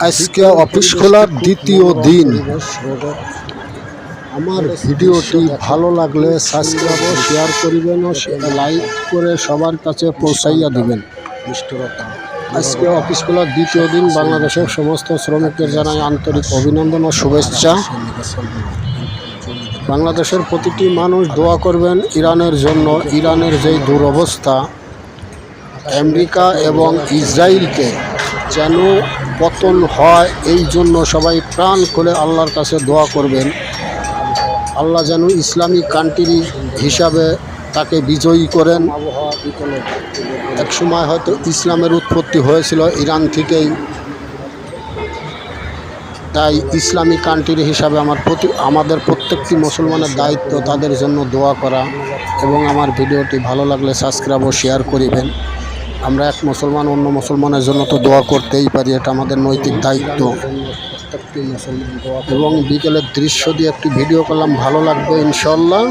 আজকে অফিস খোলার দ্বিতীয় দিন। আমার ভিডিওটি ভালো লাগলে সাবস্ক্রাইব ও শেয়ার করিবেন ও লাইক করে সবার কাছে পৌঁছাইয়া দিবেন। আজকে অফিস খোলার দ্বিতীয় দিন। বাংলাদেশের সমস্ত শ্রমিকদের জানাই আন্তরিক অভিনন্দন ও শুভেচ্ছা। বাংলাদেশের প্রতিটি মানুষ দোয়া করবেন ইরানের জন্য। ইরানের যেই দুরবস্থা, আমেরিকা এবং ইসরায়েলকে যেন পতন হয়, এই জন্য সবাই প্রাণ খুলে আল্লাহর কাছে দোয়া করবেন। আল্লাহ যেন ইসলামিক কান্ট্রি হিসাবে তাকে বিজয়ী করেন। এক সময় হয়তো ইসলামের উৎপত্তি হয়েছিল ইরান থেকেই, তাই ইসলামিক কান্ট্রি হিসাবে আমাদের প্রত্যেকটি মুসলমানের দায়িত্ব তাদের জন্য দোয়া করা। এবং আমার ভিডিওটি ভালো লাগলে সাবস্ক্রাইব ও শেয়ার করিবেন। আমরা এক মুসলমান অন্য মুসলমানের জন্য তো দোয়া করতেই পারি, এটা আমাদের নৈতিক দায়িত্ব। এবং বিকেলের দৃশ্য দিয়ে একটি ভিডিও করলাম, ভালো লাগবে ইনশাল্লাহ।